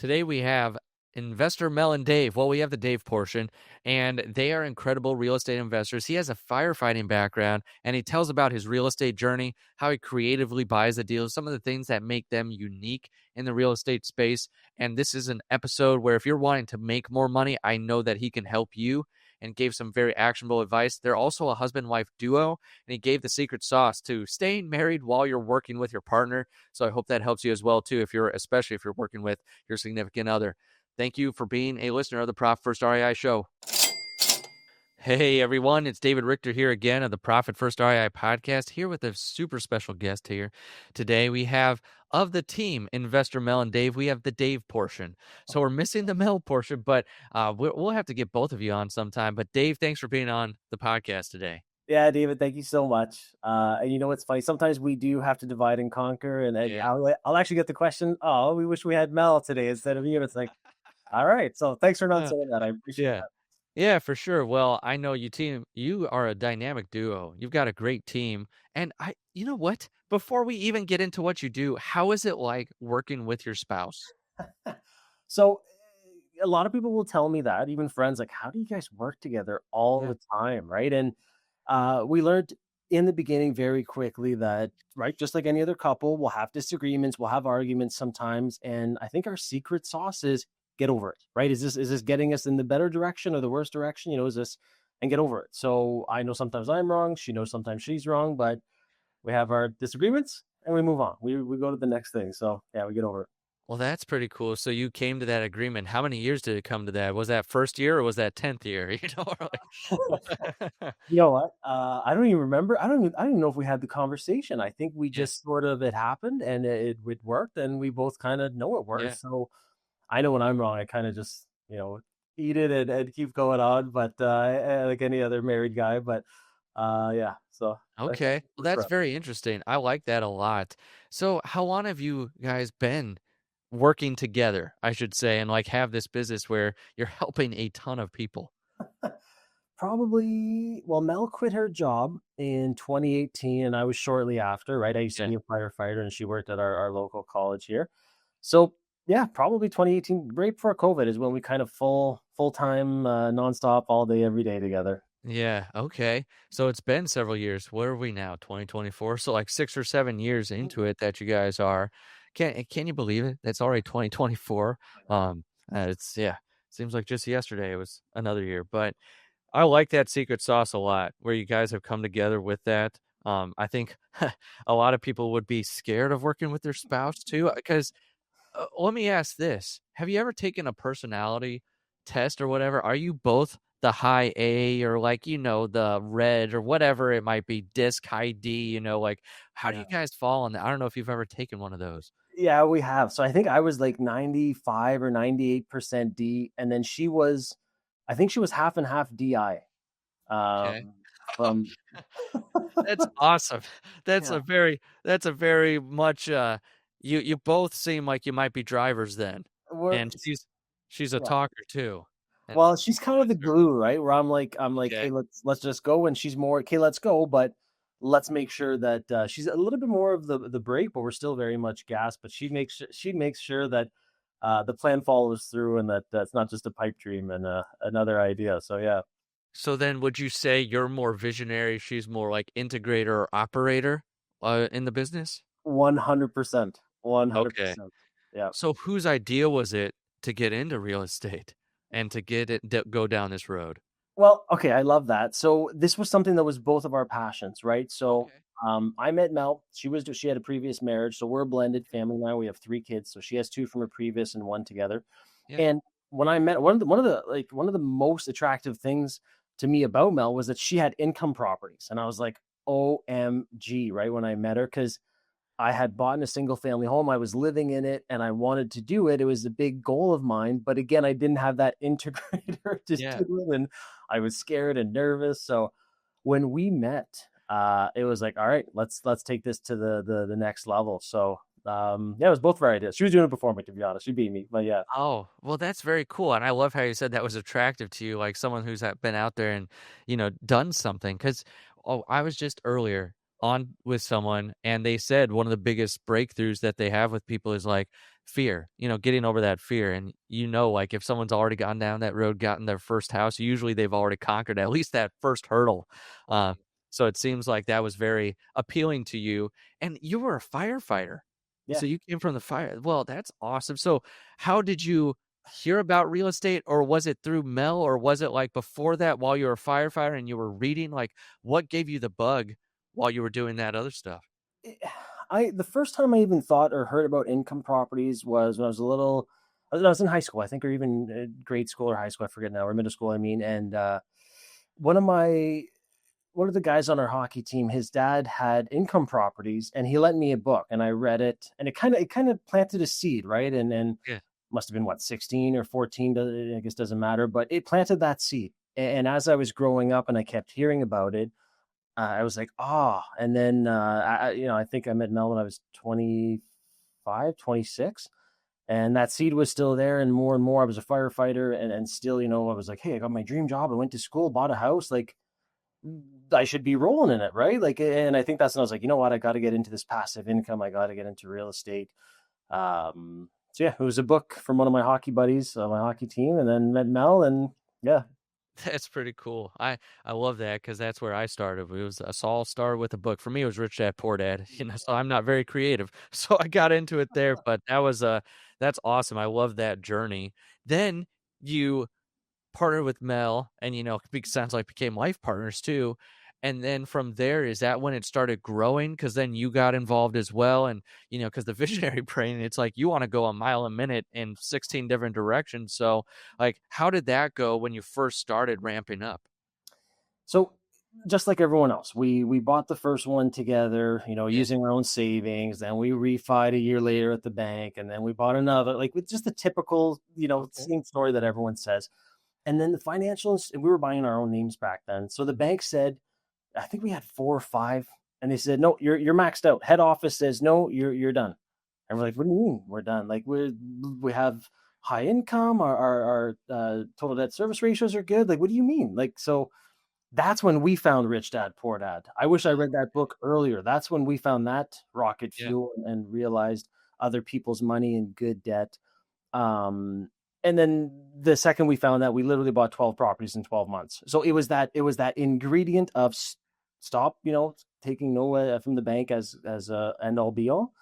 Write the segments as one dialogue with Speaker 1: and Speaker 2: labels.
Speaker 1: Today we have Investor Mel and Dave. Well, we have the Dave portion, and they are incredible real estate investors. He has a firefighting background, and he tells about his real estate journey, how he creatively buys the deals, some of the things that make them unique in the real estate space. And this is an episode where if you're wanting to make more money, I know that he can help you and gave some very actionable advice. They're also a husband-wife duo, and he gave the secret sauce to staying married while you're working with your partner. So I hope that helps you as well, too, especially if you're working with your significant other. Thank you for being a listener of the Profit First REI show. Hey, everyone. It's David Richter here again of the Profit First REI podcast, here with a super special guest here. Today, we have, of the team, Investor Mel and Dave, we have the Dave portion. So we're missing the Mel portion, but we'll have to get both of you on sometime. But Dave, thanks for being on the podcast today.
Speaker 2: Yeah, David, thank you so much. And you know what's funny? Sometimes we do have to divide and conquer, and
Speaker 1: Yeah.
Speaker 2: I'll actually get the question. Oh, we wish we had Mel today instead of you. And it's like, all right. So thanks for not
Speaker 1: Uh,
Speaker 2: saying that. I appreciate
Speaker 1: yeah. Yeah, for sure. Well, I know you are a dynamic duo. You've got a great team. And you know what? Before we even get into what you do, how is it like working with your spouse?
Speaker 2: that. So a lot of people will tell me that, even friends, like, how do you guys work together all
Speaker 1: Yeah.
Speaker 2: the time, right? And we learned in the beginning very quickly that, right, just like any other couple, we'll have disagreements, we'll have arguments sometimes, and I think our secret sauce is get over it, right? Is this getting us in the better direction or the worst direction? Is this and get over it. So I know sometimes I'm wrong, she knows sometimes she's wrong, but we have our disagreements and we move on. We go to the next thing. So yeah, we get over it.
Speaker 1: Well, that's pretty cool. So you came to that agreement. How many years did it come to that? Was that first year or was that 10th year?
Speaker 2: You know what? I don't even remember. I don't even know if we had the conversation. I think we
Speaker 1: Yeah.
Speaker 2: just sort of it happened and it worked and we both kind of know it
Speaker 1: Yeah.
Speaker 2: works. So I know when I'm wrong, I kind of just, eat it and keep going on. But like any other married guy, but yeah. So that
Speaker 1: Okay. Well,
Speaker 2: works for
Speaker 1: that's
Speaker 2: us.
Speaker 1: very interesting. I like that a lot. So how long have you guys been working together, I should say, and like have this business where you're helping a ton of people?
Speaker 2: Probably, well, Mel quit her job in 2018, and I was shortly after, right? I used to
Speaker 1: Yeah.
Speaker 2: be a firefighter, and she worked at our local college here. So, yeah, probably 2018, right before COVID, is when we kind of full time, nonstop, all day, every day together.
Speaker 1: Yeah. Okay. So it's been several years. Where are we now? 2024. So like 6 or 7 years into it that you guys are. Can you believe it? That's already 2024. It's yeah. Seems like just yesterday it was another year. But I like that secret sauce a lot, where you guys have come together with that. I think a lot of people would be scared of working with their spouse too, because let me ask this. Have you ever taken a personality test or whatever? Are you both the high A or like, the red or whatever it might be, disc high D, like how do you
Speaker 2: Yeah.
Speaker 1: guys fall on that? I don't know if you've ever taken one of those.
Speaker 2: Yeah, we have. So I think I was like 95 or 98% D, and then I think she was half and half DI.
Speaker 1: Okay.
Speaker 2: Um, from
Speaker 1: That's awesome. That's
Speaker 2: yeah,
Speaker 1: a very much you both seem like you might be drivers then.
Speaker 2: we're
Speaker 1: And she's a
Speaker 2: yeah.
Speaker 1: talker too. And
Speaker 2: Well, she's kind of the
Speaker 1: vice versa.
Speaker 2: glue, right? Where I'm like, hey,
Speaker 1: Okay.
Speaker 2: let's just go, and she's more, okay, let's go, but let's make sure that she's a little bit more of the brake, but we're still very much gas. But she makes sure that the plan follows through, and that that's not just a pipe dream and another idea. So yeah,
Speaker 1: So then would you say you're more visionary, she's more like integrator or operator in the business?
Speaker 2: 100%, one hundred
Speaker 1: Okay.
Speaker 2: percent, yeah.
Speaker 1: So whose idea was it to get into real estate and to go down this road?
Speaker 2: Well, okay, I love that. So this was something that was both of our passions, right? So
Speaker 1: Okay.
Speaker 2: I met Mel. She had a previous marriage, so we're a blended family now. We have three kids. So she has two from her previous and one together.
Speaker 1: Yeah.
Speaker 2: And when I met one of the most attractive things to me about Mel was that she had income properties, and I was like, OMG, right when I met her, because I had bought a single family home. I was living in it and I wanted to do it. It was a big goal of mine. But again, I didn't have that integrator to
Speaker 1: Yeah.
Speaker 2: do it. And I was scared and nervous. So when we met, it was like, all right, let's take this to the next level. So yeah, it was both of our ideas. She was doing it before me, to be honest. She beat me. But yeah.
Speaker 1: Oh, well, that's very cool. And I love how you said that was attractive to you, like someone who's been out there and, done something. Because I was just earlier on with someone and they said one of the biggest breakthroughs that they have with people is like fear, getting over that fear. And like if someone's already gone down that road, gotten their first house, usually they've already conquered at least that first hurdle. Uh, so it seems like that was very appealing to you. And you were a firefighter.
Speaker 2: Yeah.
Speaker 1: So you came from the fire. Well, that's awesome. So how did you hear about real estate, or was it through Mel, or was it like before that while you were a firefighter and you were reading? Like what gave you the bug while you were doing that other stuff?
Speaker 2: Eh, the first time I even thought or heard about income properties was when I was a little, I was in high school, I think, or even grade school or high school, I forget now, or middle school, I mean. And one of my one of the guys on our hockey team, his dad had income properties, and he lent me a book, and I read it, and it kind of planted a seed, right? And
Speaker 1: Yeah.
Speaker 2: must have been what, 16 or 14, I guess doesn't matter, but it planted that seed. And as I was growing up and I kept hearing about it, I was like, ah. And then, I think I met Mel when I was 25, 26. And that seed was still there. And more, I was a firefighter. And still, I was like, hey, I got my dream job. I went to school, bought a house. Like, I should be rolling in it, right? Like, and I think that's when I was like, you know what? I got to get into this passive income. I got to get into real estate. So yeah, it was a book from one of my hockey buddies, my hockey team, and then met Mel. And yeah.
Speaker 1: That's pretty cool. I love that because that's where I started. It was a all started with a book. For me, it was Rich Dad Poor Dad. So I'm not very creative, so I got into it there. But that's awesome. I love that journey. Then you partnered with Mel, and sounds like became life partners too. And then from there, is that when it started growing? Because then you got involved as well, and because the visionary brain, it's like you want to go a mile a minute in 16 different directions. So, like, how did that go when you first started ramping up?
Speaker 2: So just like everyone else, we bought the first one together,
Speaker 1: Yeah.
Speaker 2: using our own savings. Then we refied a year later at the bank, and then we bought another, like with just the typical,
Speaker 1: Okay.
Speaker 2: same story that everyone says. And then the financials, we were buying our own names back then. So the bank said, I think we had four or five, and they said, no, you're maxed out. Head office says, no, you're done. And we're like, what do you mean we're done? Like we have high income, our total debt service ratios are good. Like, what do you mean? Like, so that's when we found Rich Dad Poor Dad. I wish I read that book earlier. That's when we found that rocket
Speaker 1: Yeah.
Speaker 2: fuel and realized other people's money in good debt. Um, and then the second we found that, we literally bought 12 properties in 12 months. So it was that ingredient of stop, taking no from the bank as a end all be all,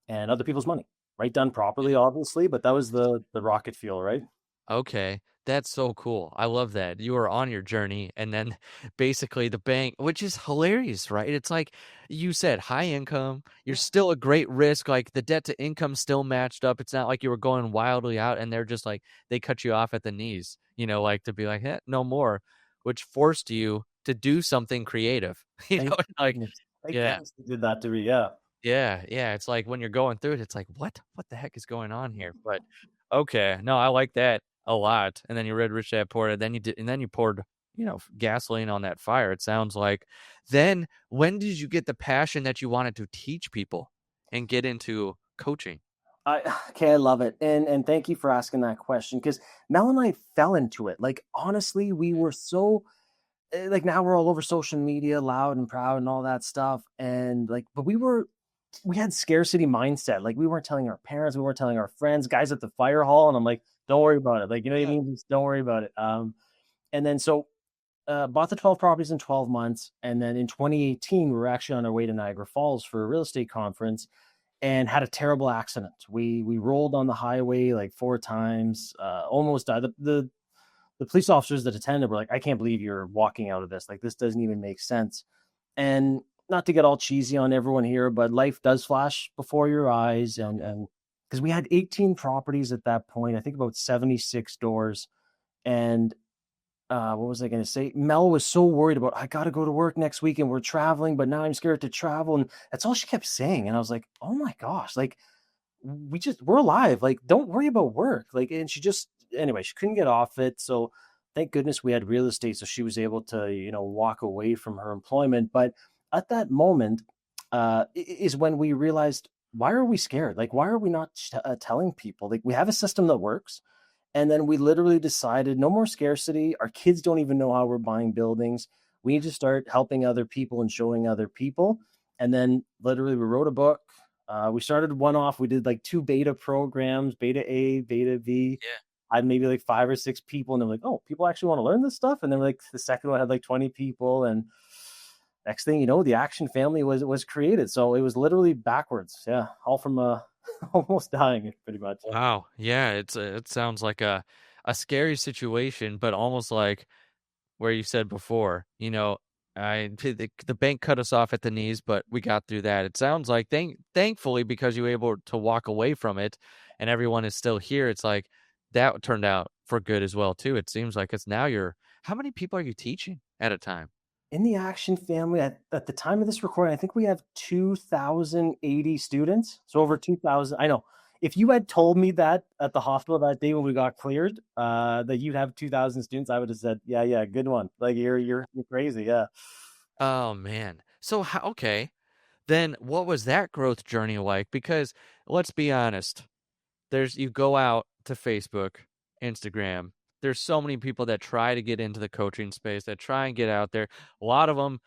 Speaker 2: and other people's money, right? Done properly, obviously, but that was the rocket fuel, right?
Speaker 1: Okay, that's so cool. I love that. You were on your journey, and then basically the bank, which is hilarious, right? It's like you said, high income, you're
Speaker 2: Yeah.
Speaker 1: still a great risk, like the debt to income still matched up. It's not like you were going wildly out and they're just like they cut you off at the knees, like to be like, no more, which forced you to do something creative.
Speaker 2: Thank
Speaker 1: Like,
Speaker 2: goodness. Thank
Speaker 1: yeah.
Speaker 2: goodness they did that to me. Yeah.
Speaker 1: Yeah, yeah, it's like when you're going through it, it's like, What the heck is going on here?" But, okay, no, I like that a lot, and then you read Rich Dad Poor Dad, then you did and then you poured, gasoline on that fire, it sounds like. Then, when did you get the passion that you wanted to teach people and get into coaching?
Speaker 2: I love it. And thank you for asking that question, because Mel and I fell into it. Like, honestly, we were so like, now we're all over social media, loud and proud and all that stuff. And like, but we had scarcity mindset. Like, we weren't telling our parents, we weren't telling our friends, guys at the fire hall. And I'm like, don't worry about it. Like, you know what I
Speaker 1: Yeah.
Speaker 2: mean? Just don't worry about it. And then so bought the 12 properties in 12 months. And then in 2018, we were actually on our way to Niagara Falls for a real estate conference, and had a terrible accident. We rolled on the highway like four times, almost died. The police officers that attended were like, I can't believe you're walking out of this. Like, this doesn't even make sense. And not to get all cheesy on everyone here, but life does flash before your eyes. And because we had 18 properties at that point, I think about 76 doors. And what was I going to say? Mel was so worried about, I got to go to work next week and we're traveling, but now I'm scared to travel. And that's all she kept saying. And I was like, oh my gosh, like, we're alive. Like, don't worry about work. Like, and she just, anyway, she couldn't get off it. So thank goodness we had real estate. So she was able to, walk away from her employment. But at that moment, is when we realized, why are we scared? Like, why are we not telling people? Like, we have a system that works. And then we literally decided, no more scarcity. Our kids don't even know how we're buying buildings. We need to start helping other people and showing other people. And then literally we wrote a book. We started one off. We did like two beta programs, beta A, beta B. I had maybe like 5 or 6 people, and they're like, "Oh, people actually want to learn this stuff." And then like the second one had like 20 people, and next thing you know, the Action Family was created. So it was literally backwards. Yeah, all from almost dying, pretty much.
Speaker 1: Wow. Yeah, it sounds like a scary situation, but almost like where you said before, the bank cut us off at the knees, but we got through that. It sounds like thankfully because you were able to walk away from it and everyone is still here, it's like that turned out for good as well too. It seems like it's now how many people are you teaching at a time?
Speaker 2: In the Action Family, at the time of this recording, I think we have 2,080 students. So over 2,000. I know. If you had told me that at the hospital that day when we got cleared, that you'd have 2,000 students, I would have said, "Yeah, yeah, good one." Like you're crazy, yeah.
Speaker 1: Oh man. So okay. Then what was that growth journey like? Because let's be honest, you go out to Facebook, Instagram. There's so many people that try to get into the coaching space, that try and get out there. A lot of them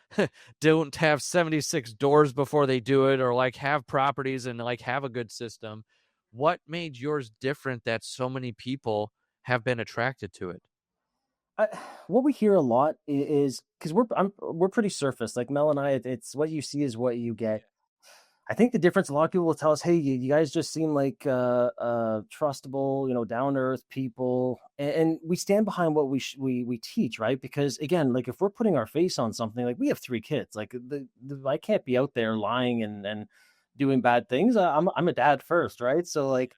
Speaker 1: don't have 76 doors before they do it, or like have properties and like have a good system. What made yours different that so many people have been attracted to it?
Speaker 2: I, what we hear a lot is because we're pretty surface. Like Mel and I, it's what you see is what you get. I think the difference, a lot of people will tell us, "Hey, you guys just seem like trustable, down to earth people," and we stand behind what we teach, right? Because again, like if we're putting our face on something, like we have 3 kids, like I can't be out there lying and doing bad things. I'm a dad first, right? So like,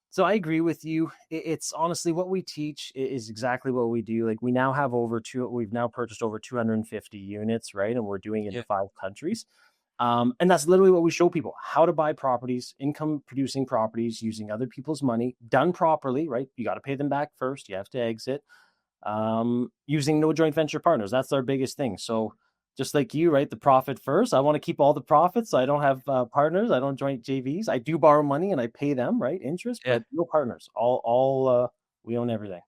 Speaker 2: so I agree with you. It's honestly what we teach is exactly what we do. Like we've now purchased over 250 units, right? And we're doing it in
Speaker 1: Yeah.
Speaker 2: 5 countries. And that's literally what we show people: how to buy properties, income producing properties using other people's money done properly, right? You got to pay them back first. You have to exit using no joint venture partners. That's our biggest thing. So just like you, right? The profit first. I want to keep all the profits. So I don't have partners. I don't joint JVs. I do borrow money and I pay them, right? Interest,
Speaker 1: Yeah.
Speaker 2: but no partners. We own everything.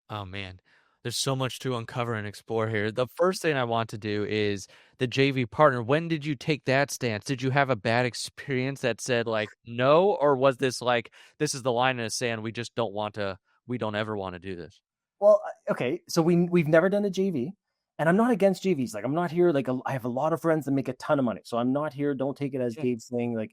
Speaker 1: Oh man, there's so much to uncover and explore here. The first thing I want to do is the JV partner. When did you take that stance? Did you have a bad experience that said like no, or was this like this is the line in the sand? We don't ever want to do this.
Speaker 2: Well, okay, so we've never done a JV, and I'm not against JVs. Like I'm not here. Like I have a lot of friends that make a ton of money, so I'm not here. Don't take it as
Speaker 1: Yeah.
Speaker 2: Dave's thing. Like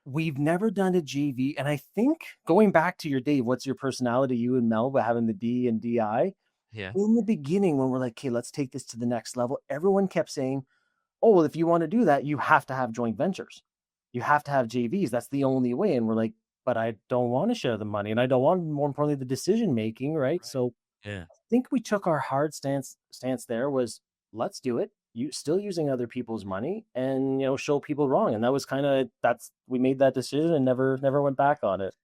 Speaker 2: we've never done a JV, and I think going back to your Dave, what's your personality? You and Mel, but having the D and DI
Speaker 1: Yeah.
Speaker 2: in the beginning when we're like, okay, let's take this to the next level. Everyone kept saying, "Oh, well, if you want to do that, you have to have joint ventures. You have to have JVs. That's the only way." And we're like, "But I don't want to share the money, and I don't want, more importantly, the decision making, right?"
Speaker 1: Right.
Speaker 2: So
Speaker 1: Yeah.
Speaker 2: think we took our hard stance there was, let's do it. You still using other people's money and show people wrong. And that was kind of that's we made that decision and never went back on it.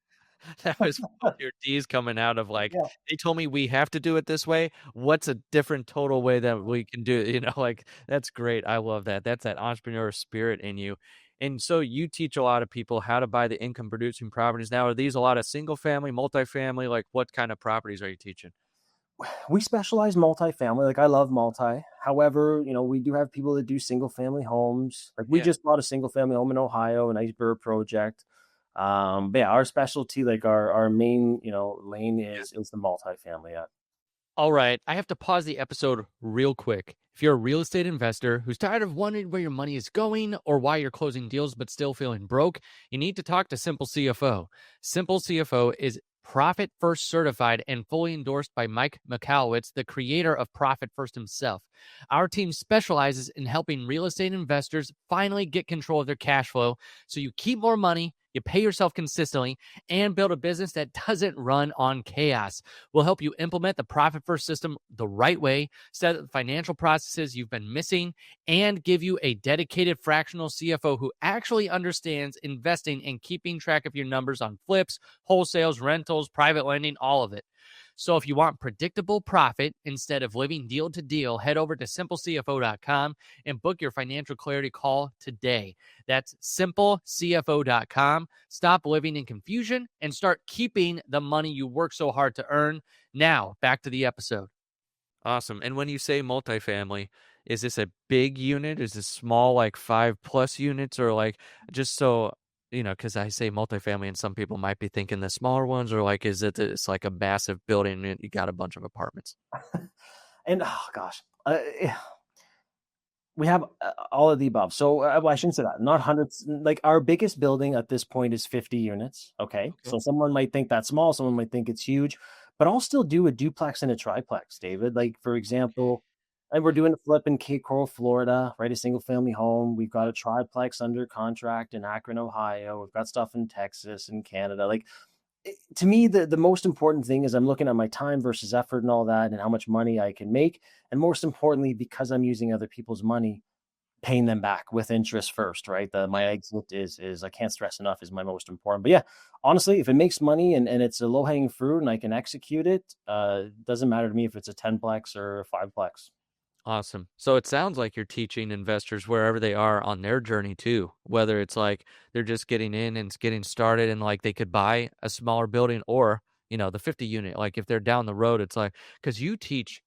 Speaker 1: That was both your D's coming out of like,
Speaker 2: Yeah.
Speaker 1: they told me we have to do it this way. What's a different total way that we can do it? Like that's great. I love that. That's that entrepreneur spirit in you. And so you teach a lot of people how to buy the income producing properties. Now, are these a lot of single family, multifamily? Like what kind of properties are you teaching?
Speaker 2: We specialize multifamily. Like I love multi. However, we do have people that do single family homes. Like we
Speaker 1: Yeah.
Speaker 2: just bought a single family home in Ohio, a nice burr project. But yeah, our specialty, like our main, lane is the multifamily. Yeah.
Speaker 1: All right, I have to pause the episode real quick. If you're a real estate investor who's tired of wondering where your money is going or why you're closing deals but still feeling broke, you need to talk to Simple CFO. Simple CFO is Profit First certified and fully endorsed by Mike McAlowitz, the creator of Profit First himself. Our team specializes in helping real estate investors finally get control of their cash flow so you keep more money, you pay yourself consistently, and build a business that doesn't run on chaos. We'll help you implement the Profit First system the right way, set up the financial processes you've been missing, and give you a dedicated fractional CFO who actually understands investing and keeping track of your numbers on flips, wholesales, rentals, private lending, all of it. So if you want predictable profit instead of living deal to deal, head over to simplecfo.com and book your financial clarity call today. That's simplecfo.com. Stop living in confusion and start keeping the money you work so hard to earn. Now, back to the episode. Awesome. And when you say multifamily, is this a big unit? Is this small, like 5 plus units, or like just so because I say multifamily and some people might be thinking the smaller ones, or like is it's like a massive building and you got a bunch of apartments?
Speaker 2: And oh gosh, we have all of the above. So well, I shouldn't say that. Not hundreds. Like our biggest building at this point is 50 units. Okay,
Speaker 1: Okay.
Speaker 2: so someone might think that's small. Someone might think it's huge, but I'll still do a duplex and a triplex, David. Like for
Speaker 1: Okay.
Speaker 2: example, and we're doing a flip in Cape Coral, Florida, right? A single family home. We've got a triplex under contract in Akron, Ohio. We've got stuff in Texas and Canada. Like to me, the most important thing is I'm looking at my time versus effort and all that, and how much money I can make. And most importantly, because I'm using other people's money, paying them back with interest first, right? My exit is I can't stress enough is my most important. But yeah, honestly, if it makes money and it's a low hanging fruit and I can execute it, doesn't matter to me if it's a 10-plex or a 5-plex.
Speaker 1: Awesome. So it sounds like you're teaching investors wherever they are on their journey too, whether it's like they're just getting in and getting started and like they could buy a smaller building or, the 50 unit. Like if they're down the road, it's like, because you teach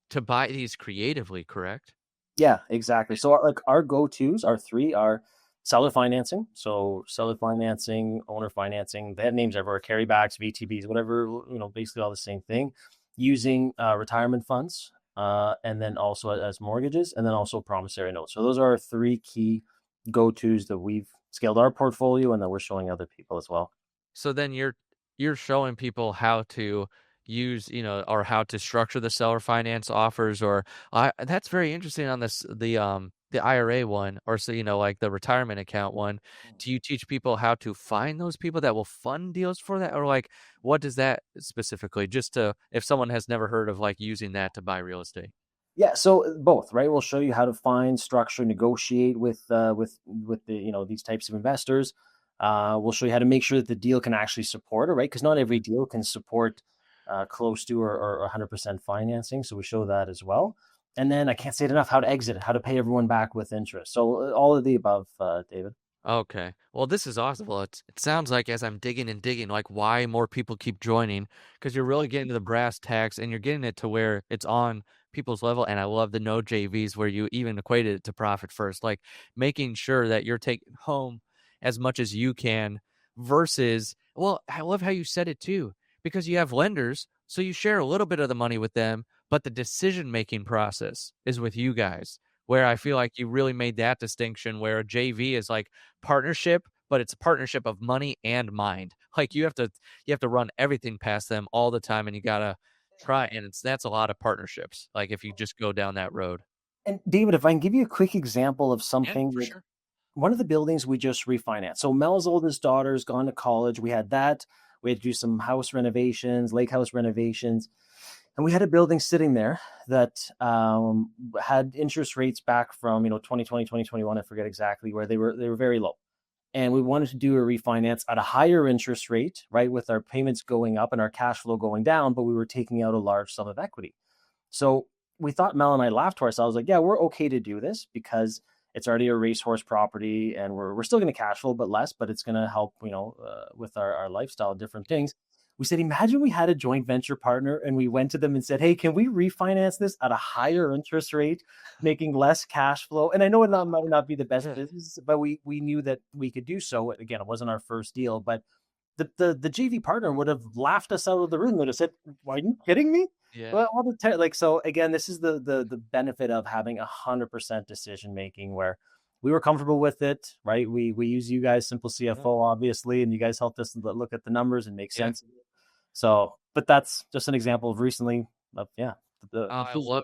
Speaker 1: to buy these creatively, correct?
Speaker 2: Yeah, exactly. So like our go-tos are three are seller financing. So seller financing, owner financing, they have names everywhere, carrybacks, VTBs, whatever, basically all the same thing. Using retirement funds, and then also as mortgages, and then also promissory notes. So those are our three key go-tos that we've scaled our portfolio and that we're showing other people as well.
Speaker 1: So then you're showing people how to use, or how to structure the seller finance offers, or that's very interesting on the IRA one, or so like the retirement account one. Do you teach people how to find those people that will fund deals for that, or like what does that specifically? Just to if someone has never heard of like using that to buy real estate.
Speaker 2: Yeah, so both, right? We'll show you how to find, structure, negotiate with the these types of investors. We'll show you how to make sure that the deal can actually support it, right? Because not every deal can support close to or 100% financing. So we show that as well. And then I can't say it enough: how to exit it, how to pay everyone back with interest. So all of the above, David.
Speaker 1: Okay. Well, this is awesome. Well, it sounds like as I'm digging and digging, like why more people keep joining, because you're really getting to the brass tacks and you're getting it to where it's on people's level. And I love the no JVs where you even equated it to profit first, like making sure that you're taking home as much as you can versus, well, I love how you said it too, because you have lenders, so you share a little bit of the money with them, but the decision-making process is with you guys. Where I feel like you really made that distinction where a JV is like partnership, but it's a partnership of money and mind. Like you have to run everything past them all the time and you gotta try, and that's a lot of partnerships, like if you just go down that road.
Speaker 2: And David, if I can give you a quick example of
Speaker 1: Yeah,
Speaker 2: something
Speaker 1: for
Speaker 2: that
Speaker 1: sure.
Speaker 2: one of the buildings we just refinanced. So Mel's oldest daughter's gone to college. We had that. We had to do some house renovations, lake house renovations, and we had a building sitting there that had interest rates back from 2020, 2021. I forget exactly where they were very low, and we wanted to do a refinance at a higher interest rate, right, with our payments going up and our cash flow going down, but we were taking out a large sum of equity. So we thought, Mel and I laughed to ourselves, like, yeah, we're okay to do this because it's already a racehorse property and we're still going to cash flow, but less, but it's going to help, with our lifestyle, different things. We said, imagine we had a joint venture partner and we went to them and said, hey, can we refinance this at a higher interest rate, making less cash flow? And I know might not be the best
Speaker 1: Yeah.
Speaker 2: business, but we knew that we could do so. Again, it wasn't our first deal, but the JV partner would have laughed us out of the room. Would have said, "Are you kidding me?"
Speaker 1: Yeah.
Speaker 2: Well, like so. Again, this is the benefit of having 100% decision making, where we were comfortable with it, right? We use you guys, Simple
Speaker 1: Yeah.
Speaker 2: CFO, obviously, and you guys helped us look at the numbers and make
Speaker 1: Yeah.
Speaker 2: sense. So, but that's just an example of recently, of yeah, the
Speaker 1: I love
Speaker 2: physical,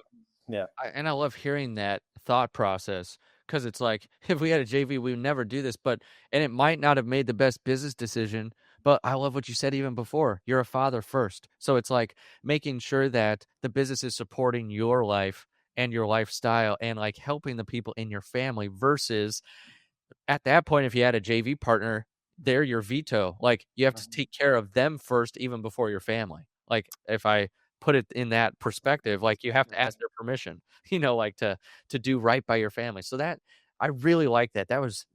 Speaker 2: yeah.
Speaker 1: and I love hearing that thought process because it's like if we had a JV, we would never do this, and it might not have made the best business decision. But I love what you said even before. You're a father first. So it's like making sure that the business is supporting your life and your lifestyle and like helping the people in your family versus at that point, if you had a JV partner, they're your veto. Like you have to take care of them first, even before your family. Like if I put it in that perspective, like you have to ask their permission, like to do right by your family. So that I really like that. That was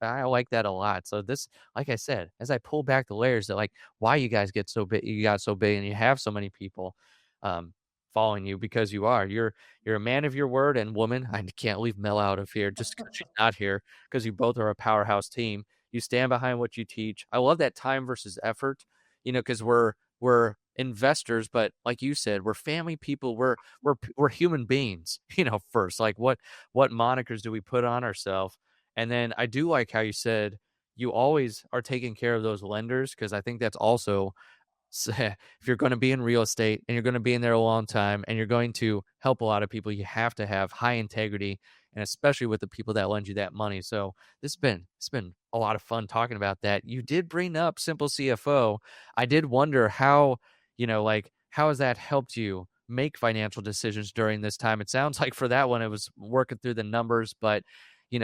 Speaker 1: I like that a lot. So this, like I said, as I pull back the layers, that like why you guys get so big, you got so big, and you have so many people. Um, following you because you are. You're a man of your word and woman. I can't leave Mel out of here just because she's not here because you both are a powerhouse team. You stand behind what you teach. I love that time versus effort, because we're investors, but like you said, we're family people. We're human beings, first. Like what monikers do we put on ourselves? And then I do like how you said you always are taking care of those lenders because I think that's also if you're going to be in real estate and you're going to be in there a long time and you're going to help a lot of people, you have to have high integrity, and especially with the people that lend you that money. So it's been a lot of fun talking about that. You did bring up Simple CFO. I did wonder how, like how has that helped you make financial decisions during this time? It sounds like for that one it was working through the numbers, but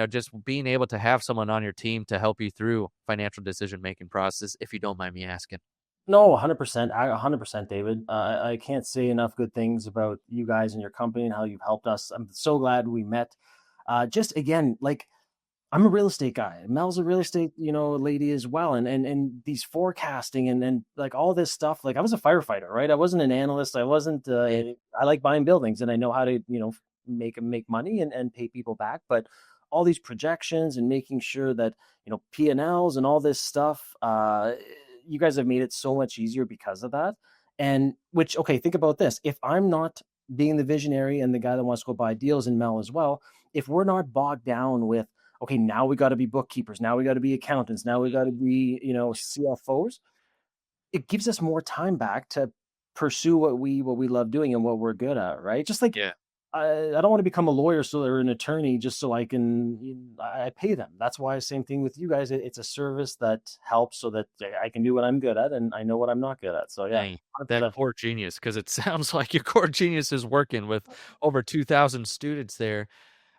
Speaker 1: just being able to have someone on your team to help you through financial decision making process, if you don't mind me asking.
Speaker 2: No, 100%. 100%, David. I can't say enough good things about you guys and your company and how you've helped us. I'm so glad we met. Just again, like I'm a real estate guy. Mel's a real estate, lady as well. And these forecasting and like all this stuff. Like I was a firefighter, right? I wasn't an analyst. I wasn't.
Speaker 1: Yeah.
Speaker 2: I like buying buildings, and I know how to, make money and pay people back. But all these projections and making sure that P&Ls and all this stuff. You guys have made it so much easier because of that. And which, okay, think about this: if I'm not being the visionary and the guy that wants to go buy deals, and Mel as well, if we're not bogged down with okay, now we got to be bookkeepers, now we got to be accountants, now we got to be, CFOs. It gives us more time back to pursue what we love doing and what we're good at, right? Just like
Speaker 1: Yeah.
Speaker 2: I don't want to become a lawyer or an attorney just so I can I pay them. That's why same thing with you guys. It's a service that helps so that I can do what I'm good at and I know what I'm not good at. So yeah,
Speaker 1: Dang, that
Speaker 2: 100%.
Speaker 1: core genius, because it sounds like your core genius is working with over 2,000 students there.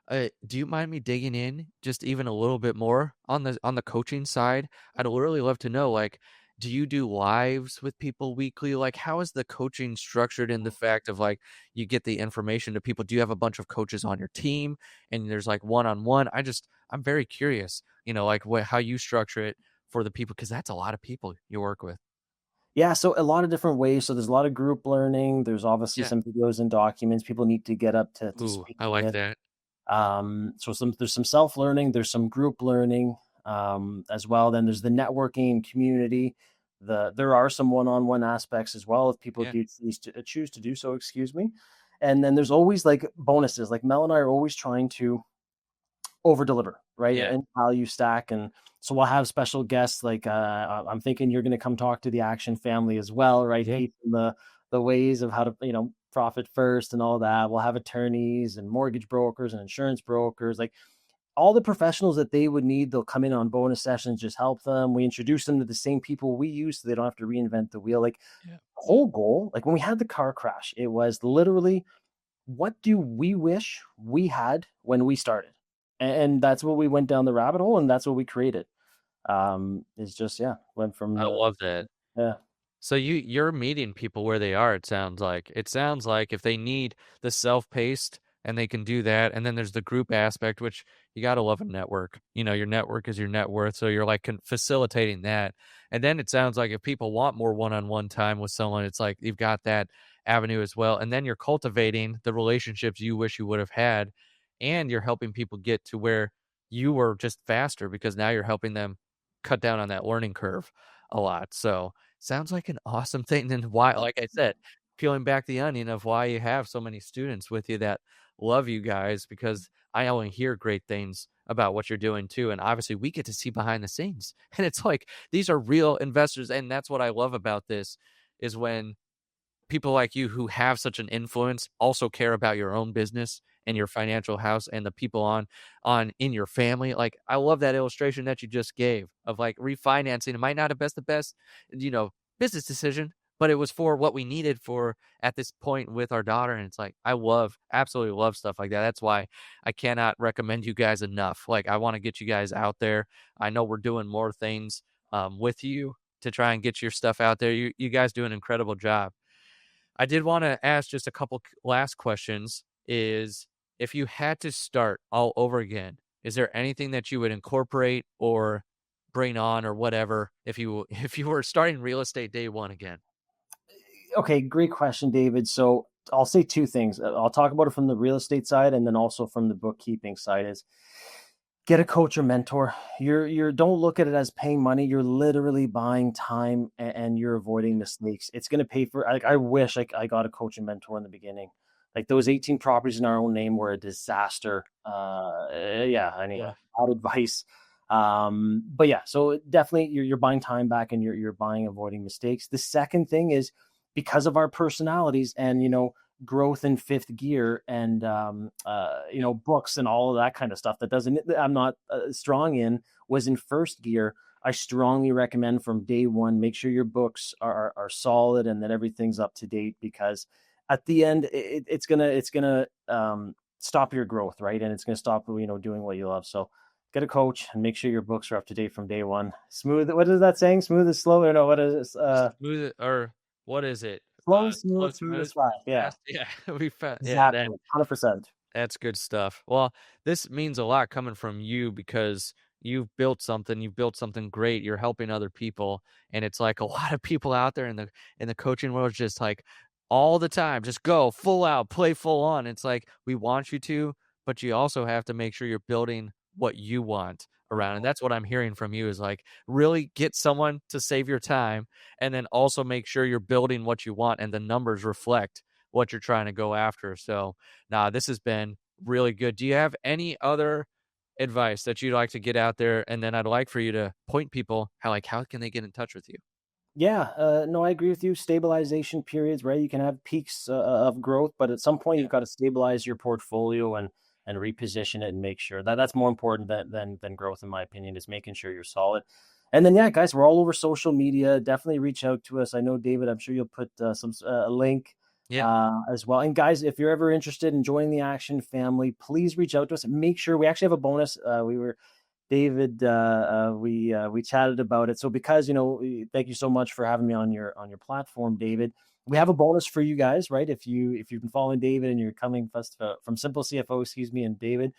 Speaker 1: Do you mind me digging in just even a little bit more on the coaching side? I'd really love to know, like, do you do lives with people weekly? Like, how is the coaching structured in the fact of like you get the information to people? Do you have a bunch of coaches on your team and there's like one-on-one? I'm very curious, like how you structure it for the people because that's a lot of people you work with.
Speaker 2: Yeah, so a lot of different ways. So there's a lot of group learning. There's obviously
Speaker 1: Yeah.
Speaker 2: some videos and documents people need to get up to
Speaker 1: Ooh,
Speaker 2: speed
Speaker 1: I like
Speaker 2: with.
Speaker 1: that.
Speaker 2: So there's some self learning, there's some group learning as well. Then there's the networking community. There are some one on one aspects as well if people
Speaker 1: Yeah.
Speaker 2: do choose to do so. Excuse me. And then there's always like bonuses. Like Mel and I are always trying to over deliver, right?
Speaker 1: Yeah.
Speaker 2: And value stack. And so we'll have special guests like I'm thinking you're going to come talk to the Action family as well, right?
Speaker 1: Yeah.
Speaker 2: Teach them the ways of how to profit first and all that. We'll have attorneys and mortgage brokers and insurance brokers, like all the professionals that they would need. They'll come in on bonus sessions, just help them. We introduce them to the same people we use so they don't have to reinvent the wheel. Like
Speaker 1: Yeah.
Speaker 2: whole goal, like when we had the car crash, it was literally what do we wish we had when we started? And that's what we went down the rabbit hole and that's what we created. It's just, yeah, went from
Speaker 1: I
Speaker 2: the,
Speaker 1: love that.
Speaker 2: yeah.
Speaker 1: So you're meeting people where they are, it sounds like. It sounds like if they need the self-paced and they can do that, and then there's the group aspect, which you got to love a network. Your network is your net worth, so you're like facilitating that. And then it sounds like if people want more one-on-one time with someone, it's like you've got that avenue as well. And then you're cultivating the relationships you wish you would have had, and you're helping people get to where you were just faster because now you're helping them cut down on that learning curve a lot. So sounds like an awesome thing. And why, like I said, peeling back the onion of why you have so many students with you that love you guys, because I only hear great things about what you're doing too. And obviously we get to see behind the scenes. And it's like these are real investors. And that's what I love about this is when people like you who have such an influence also care about your own business and your financial house and the people on in your family. Like I love that illustration that you just gave of like refinancing. It might not have been the best, business decision, but it was for what we needed for at this point with our daughter. And it's like absolutely love stuff like that. That's why I cannot recommend you guys enough. Like I want to get you guys out there. I know we're doing more things with you to try and get your stuff out there. You guys do an incredible job. I did want to ask just a couple last questions is if you had to start all over again, is there anything that you would incorporate or bring on or whatever if you if you were starting real estate day one again?
Speaker 2: Okay, great question, David. So I'll say two things. I'll talk about it from the real estate side and then also from the bookkeeping side is get a coach or mentor. You're don't look at it as paying money. You're literally buying time and you're avoiding mistakes. It's going to pay for, like, I wish I got a coach and mentor in the beginning. Like those 18 properties in our own name were a disaster. Yeah, anyway,
Speaker 1: Yeah.
Speaker 2: bad advice. But yeah, so definitely you're buying time back and you're buying avoiding mistakes. The second thing is because of our personalities and, growth in fifth gear and, books and all of that kind of stuff I'm not strong in, was in first gear. I strongly recommend from day one, make sure your books are solid and that everything's up to date, because at the end it's gonna stop your growth, right? And it's gonna stop, doing what you love. So get a coach and make sure your books are up to date from day one. Smooth. What is that saying? Smooth is slow, or no? What is it?
Speaker 1: Smooth, or what is it?
Speaker 2: Slow is
Speaker 1: Slow,
Speaker 2: smooth, smooth
Speaker 1: smooth,
Speaker 2: is fast. Yeah,
Speaker 1: fast. Yeah, we found. Yeah,
Speaker 2: exactly. 100%.
Speaker 1: that's good stuff. Well, this means a lot coming from you because you've built something great. You're helping other people, and it's like a lot of people out there in the coaching world is just like all the time, just go full out, play full on. It's like we want you to, but you also have to make sure you're building what you want around. And that's what I'm hearing from you is like really get someone to save your time and then also make sure you're building what you want and the numbers reflect what you're trying to go after. So, nah, this has been really good. Do you have any other advice that you'd like to get out there? And then I'd like for you to point people how can they get in touch with you?
Speaker 2: Yeah, no, I agree with you. Stabilization periods, right? You can have peaks of growth, but at some point
Speaker 1: Yeah.
Speaker 2: you've got to stabilize your portfolio and reposition it and make sure that's more important than growth, in my opinion, is making sure you're solid. And then, yeah, guys, we're all over social media. Definitely reach out to us. I know, David, I'm sure you'll put a link
Speaker 1: Yeah.
Speaker 2: as well. And guys, if you're ever interested in joining the Action family, please reach out to us. Make sure we actually have a bonus. David, we chatted about it. So because, thank you so much for having me on your platform, David. We have a bonus for you guys, right? If you've been following David and you're coming from Simple CFO, excuse me, and David,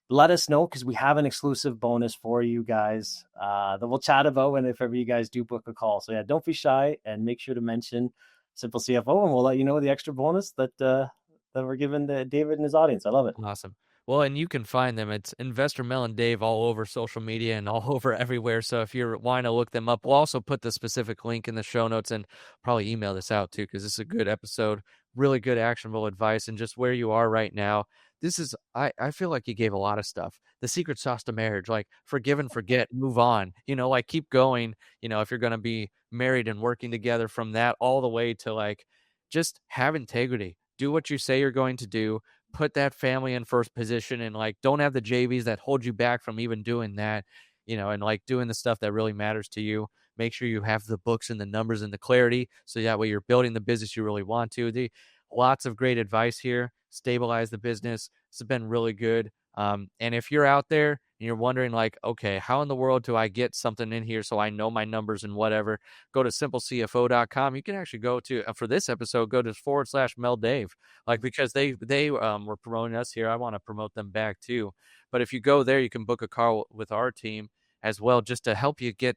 Speaker 2: let us know, because we have an exclusive bonus for you guys that we'll chat about when, if ever you guys do book a call. So yeah, don't be shy and make sure to mention Simple CFO, and we'll let you know the extra bonus that we're giving to David and his audience. I love it.
Speaker 1: Awesome. Well, and you can find them. It's Investor Mel and Dave all over social media and all over everywhere. So if you're wanting to look them up, we'll also put the specific link in the show notes and probably email this out too, because this is a good episode, really good actionable advice, and just where you are right now. This is, I feel like you gave a lot of stuff. The secret sauce to marriage, like forgive and forget, move on, like keep going, if you're going to be married and working together, from that all the way to like, just have integrity, do what you say you're going to do, put that family in first position, and like don't have the JVs that hold you back from even doing that, and like doing the stuff that really matters to you. Make sure you have the books and the numbers and the clarity, so that way you're building the business you really want to. Lots of great advice here. Stabilize the business. This has been really good. And if you're out there and you're wondering like, okay, how in the world do I get something in here so I know my numbers and whatever, go to simplecfo.com. You can actually go to, for this episode, go to /Mel Dave, like, because they were promoting us here. I want to promote them back too. But if you go there, you can book a call with our team as well, just to help you get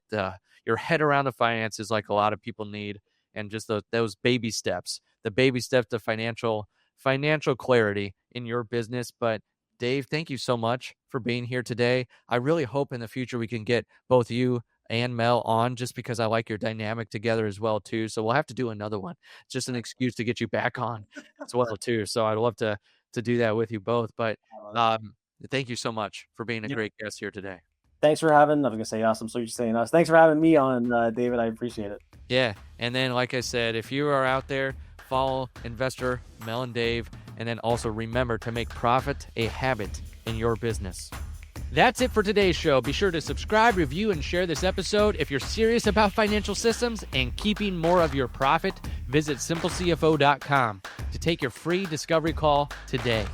Speaker 1: your head around the finances, like a lot of people need, and just those baby steps, the baby steps to financial clarity in your business. But Dave, thank you so much for being here today. I really hope in the future we can get both you and Mel on, just because I like your dynamic together as well too. So we'll have to do another one. It's just an excuse to get you back on as well too. So I'd love to do that with you both. But thank you so much for being a
Speaker 2: Yeah.
Speaker 1: great guest here today.
Speaker 2: Thanks for having. I was gonna say awesome. So you're saying us. Thanks for having me on, David. I appreciate it.
Speaker 1: Yeah. And then, like I said, if you are out there, follow Investor Mel and Dave. And then also remember to make profit a habit in your business. That's it for today's show. Be sure to subscribe, review, and share this episode. If you're serious about financial systems and keeping more of your profit, visit simplecfo.com to take your free discovery call today.